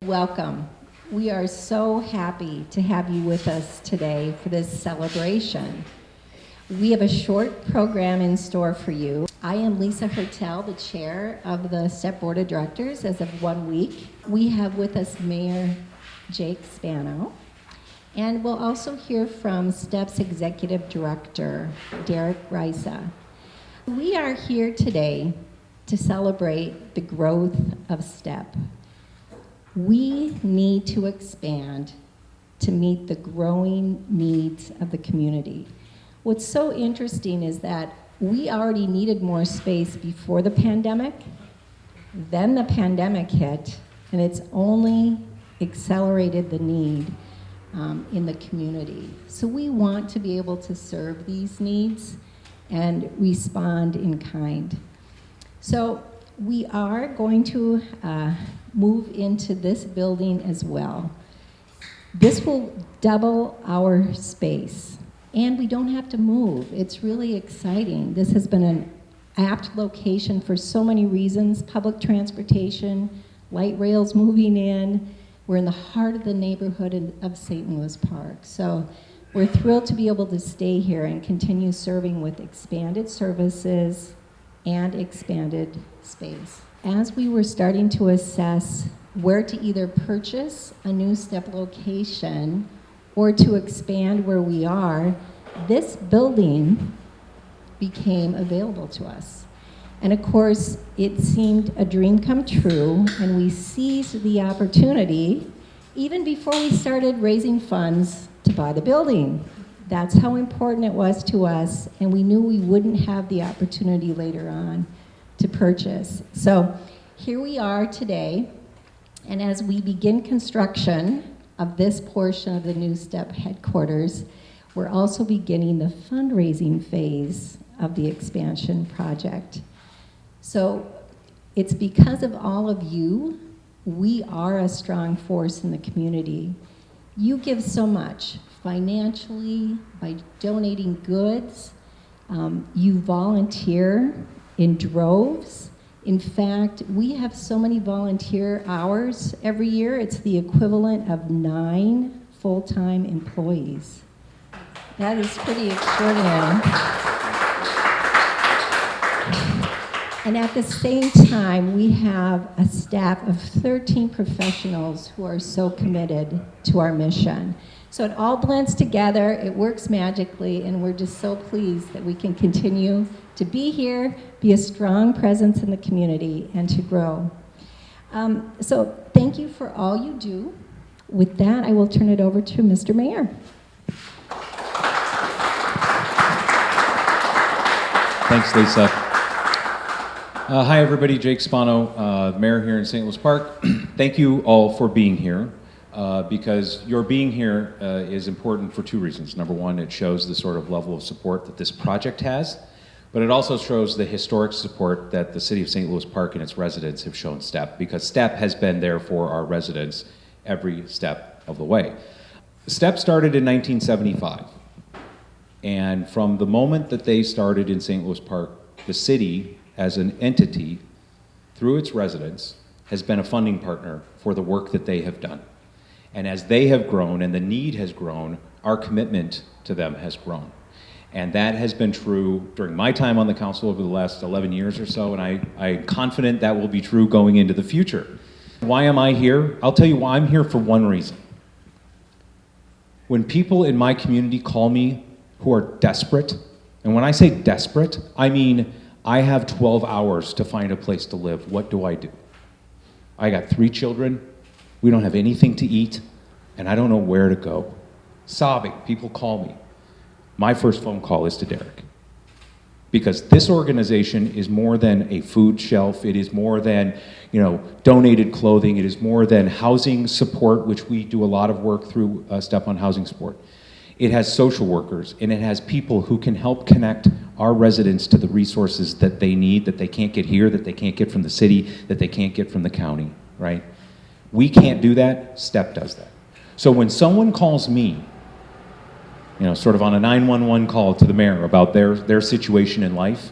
Welcome. We are so happy to have you with us today for this celebration. We have a short program in store for you. I am Lisa Hertel, the chair of the STEP Board of Directors as of 1 week. We have with us Mayor Jake Spano, and we'll also hear from STEP's Executive Director, Derek Risa. We are here today to celebrate the growth of STEP. We need to expand to meet the growing needs of the community. What's so interesting is that we already needed more space before the pandemic, then the pandemic hit, and it's only accelerated the need in the community. So we want to be able to serve these needs and respond in kind. So we are going to move into this building as well. This will double our space, and we don't have to move. It's really exciting. This has been an apt location for so many reasons: public transportation, light rails moving in. We're in the heart of the neighborhood of St. Louis Park. So we're thrilled to be able to stay here and continue serving with expanded services and expanded space. As we were starting to assess where to either purchase a new STEP location or to expand where we are, this building became available to us. And of course, it seemed a dream come true, and we seized the opportunity even before we started raising funds to buy the building. That's how important it was to us, and we knew we wouldn't have the opportunity later on to purchase. So here we are today, and as we begin construction of this portion of the new STEP headquarters, we're also beginning the fundraising phase of the expansion project. So it's because of all of you, we are a strong force in the community. You give so much financially, by donating goods. You volunteer in droves. In fact, we have so many volunteer hours every year, it's the equivalent of 9 full-time employees. That is pretty extraordinary. And at the same time, we have a staff of 13 professionals who are so committed to our mission. So it all blends together, it works magically, and we're just so pleased that we can continue to be here, be a strong presence in the community, and to grow. So thank you for all you do. With that, I will turn it over to Mr. Mayor. Thanks, Lisa. Hi, everybody. Jake Spano, mayor here in St. Louis Park. Thank you all for being here, because your being here is important for 2 reasons. Number one, it shows the sort of level of support that this project has, but it also shows the historic support that the city of St. Louis Park and its residents have shown STEP, because STEP has been there for our residents every step of the way. STEP started in 1975, and from the moment that they started in St. Louis Park, the city as an entity, through its residents, has been a funding partner for the work that they have done. And as they have grown and the need has grown, our commitment to them has grown. And that has been true during my time on the council over the last 11 years or so, and I'm confident that will be true going into the future. Why am I here? I'll tell you why. I'm here for one reason. When people in my community call me who are desperate, and when I say desperate, I mean I have 12 hours to find a place to live. What do? I got 3 children, we don't have anything to eat, and I don't know where to go. Sobbing, people call me. My first phone call is to Derek. Because this organization is more than a food shelf, it is more than, donated clothing, it is more than housing support, which we do a lot of work through Step on Housing Support. It has social workers, and it has people who can help connect our residents to the resources that they need, that they can't get here, that they can't get from the city, that they can't get from the county, right? We can't do that, STEP does that. So when someone calls me, sort of on a 911 call to the mayor about their situation in life,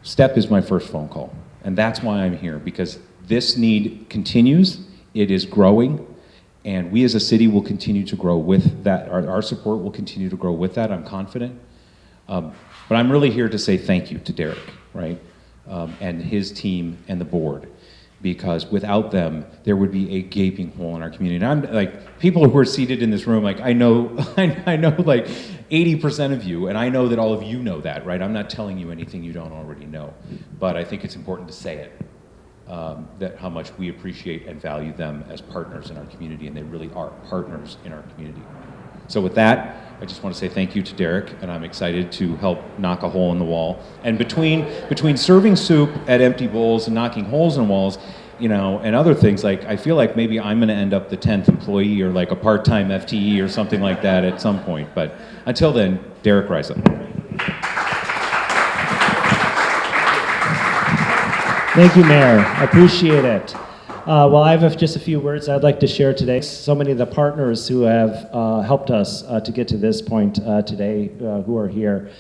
STEP is my first phone call. And that's why I'm here, because this need continues. It is growing, and we as a city will continue to grow with that. Our support will continue to grow with that, I'm confident. But I'm really here to say thank you to Derek, right? And his team and the board, because without them, there would be a gaping hole in our community. And I'm like, people who are seated in this room, like I know like 80% of you, and I know that all of you know that, right? I'm not telling you anything you don't already know, but I think it's important to say it, that how much we appreciate and value them as partners in our community, and they really are partners in our community. So with that, I just want to say thank you to Derek, and I'm excited to help knock a hole in the wall. And between serving soup at empty bowls and knocking holes in walls, you know, and other things, like I feel like maybe I'm going to end up the 10th employee or like a part-time FTE or something like that at some point. But until then, Derek Risa. Thank you, Mayor. I appreciate it. Well, I have just a few words I'd like to share today. So many of the partners who have helped us to get to this point today, who are here.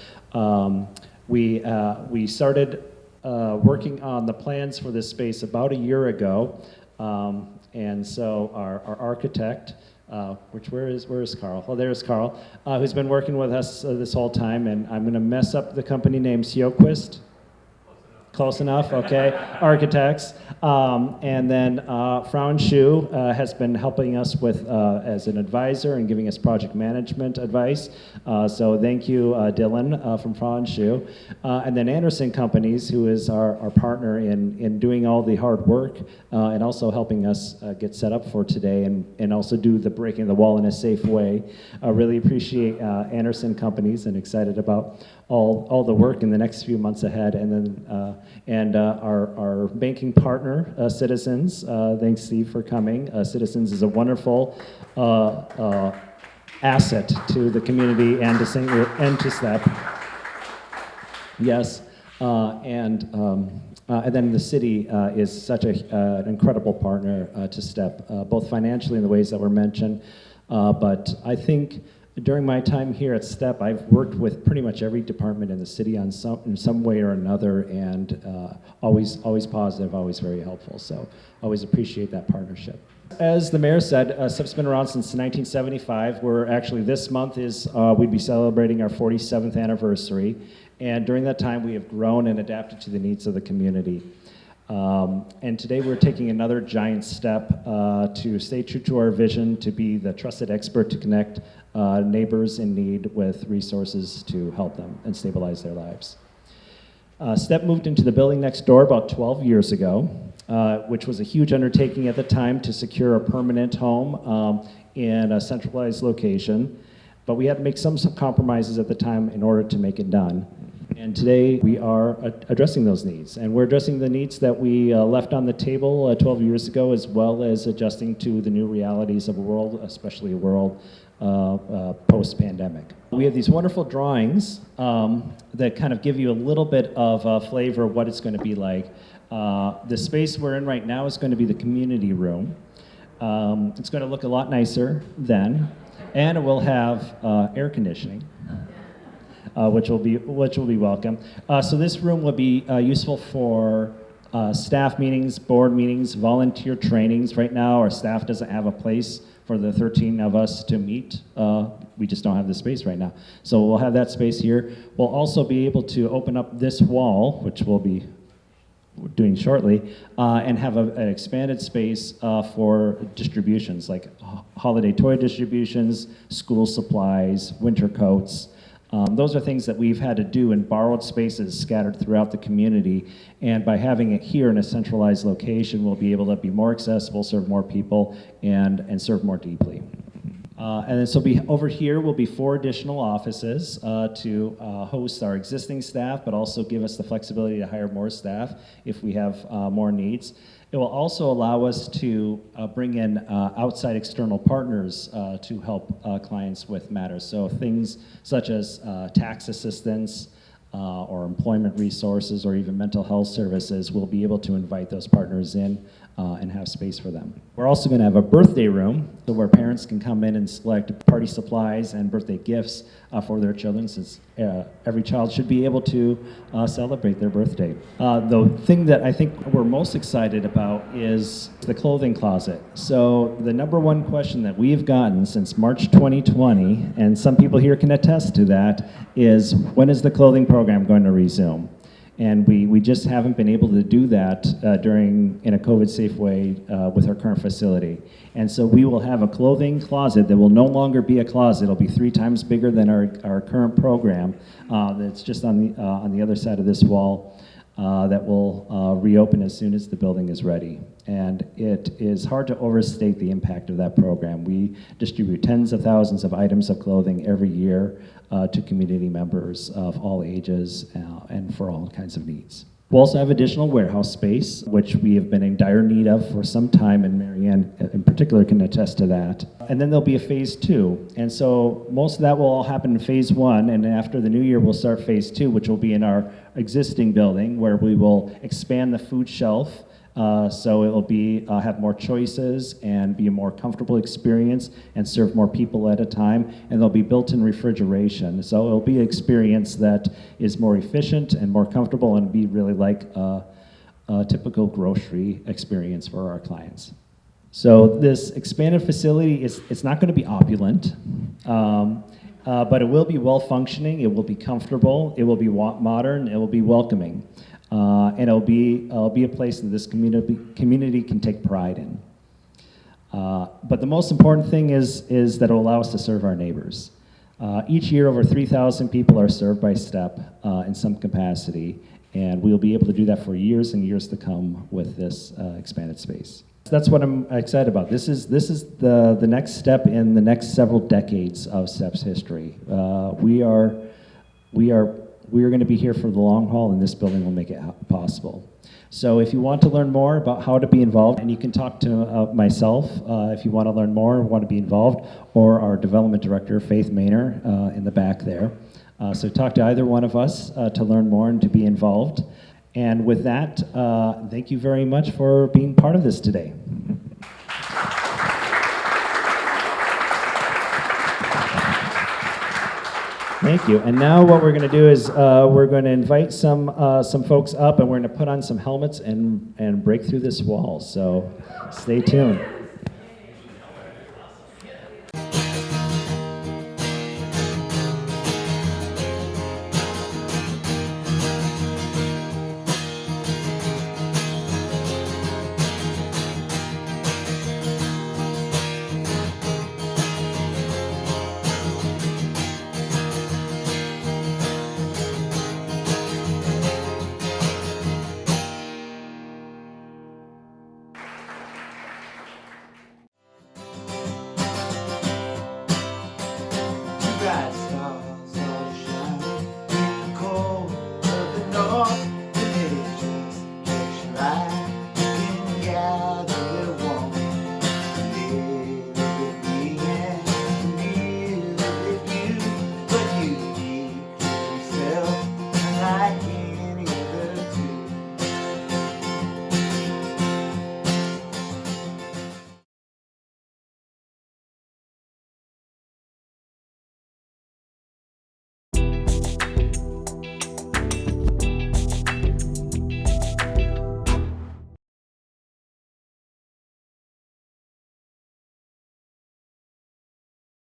We started working on the plans for this space about a year ago, and so our architect, where is Carl? Oh, there's Carl, who's been working with us this whole time, and I'm going to mess up the company name, Sjoquist. Close enough, okay. Architects. And then Frauen Schuh has been helping us with as an advisor and giving us project management advice. So thank you, Dylan from Frauen Schuh. And then Anderson Companies, who is our partner in doing all the hard work and also helping us get set up for today and also do the breaking the wall in a safe way. I really appreciate Anderson Companies and excited about all the work in the next few months ahead, and then our banking partner, Citizens. Thanks, Steve, for coming. Citizens is a wonderful asset to the community and to St. Louis and to STEP. Yes, and then the city is such an incredible partner to STEP, both financially in the ways that were mentioned, but I think during my time here at STEP, I've worked with pretty much every department in the city in some way or another, and always positive, always very helpful. So always appreciate that partnership. As the mayor said, STEP's been around since 1975. We're actually, this month we'd be celebrating our 47th anniversary, and during that time we have grown and adapted to the needs of the community. And today we're taking another giant step to stay true to our vision to be the trusted expert to connect neighbors in need with resources to help them and stabilize their lives. STEP moved into the building next door about 12 years ago, which was a huge undertaking at the time to secure a permanent home in a centralized location. But we had to make some compromises at the time in order to make it done. And today we are addressing those needs. And we're addressing the needs that we left on the table 12 years ago, as well as adjusting to the new realities of a world, especially a world post-pandemic. We have these wonderful drawings that kind of give you a little bit of a flavor of what it's going to be like. The space we're in right now is going to be the community room. It's going to look a lot nicer then, and it will have air conditioning. Which will be welcome. So this room will be useful for staff meetings, board meetings, volunteer trainings. Right now, our staff doesn't have a place for the 13 of us to meet. We just don't have the space right now. So we'll have that space here. We'll also be able to open up this wall, which we'll be doing shortly, and have an expanded space for distributions, like holiday toy distributions, school supplies, winter coats. Those are things that we've had to do in borrowed spaces scattered throughout the community, and by having it here in a centralized location, we'll be able to be more accessible, serve more people, and serve more deeply. And then so over here will be 4 additional offices to host our existing staff, but also give us the flexibility to hire more staff if we have more needs. It will also allow us to bring in outside external partners to help clients with matters. So things such as tax assistance, or employment resources, or even mental health services, we'll be able to invite those partners in and have space for them. We're also going to have a birthday room so where parents can come in and select party supplies and birthday gifts for their children, since every child should be able to celebrate their birthday. The thing that I think we're most excited about is the clothing closet. So the number one question that we've gotten since March 2020, and some people here can attest to that, is when is the clothing program going to resume? And we just haven't been able to do that in a COVID-safe way with our current facility. And so we will have a clothing closet that will no longer be a closet. It'll be 3 times bigger than our current program. That's just on the other side of this wall that will reopen as soon as the building is ready. And it is hard to overstate the impact of that program. We distribute tens of thousands of items of clothing every year to community members of all ages and for all kinds of needs. We'll also have additional warehouse space, which we have been in dire need of for some time, and Marianne in particular can attest to that. And then there'll be a phase 2. And so most of that will all happen in phase 1, and after the new year we'll start phase 2, which will be in our existing building, where we will expand the food shelf. So it will have more choices and be a more comfortable experience and serve more people at a time. And there'll be built-in refrigeration. So it'll be an experience that is more efficient and more comfortable and be really like a typical grocery experience for our clients. So this expanded facility it's not going to be opulent, but it will be well-functioning, it will be comfortable, it will be modern, it will be welcoming. And it'll be a place that this community can take pride in. But the most important thing is that it will allow us to serve our neighbors. Each year, over 3,000 people are served by STEP in some capacity, and we'll be able to do that for years and years to come with this expanded space. That's what I'm excited about. This is the next step in the next several decades of STEP's history. We are going to be here for the long haul, and this building will make it possible. So if you want to learn more about how to be involved, and you can talk to myself if you want to learn more, want to be involved, or our development director, Faith Maynor, in the back there. So talk to either one of us to learn more and to be involved. And with that, thank you very much for being part of this today. Thank you. And now what we're going to do is we're going to invite some folks up, and we're going to put on some helmets and break through this wall. So stay tuned. Congrats.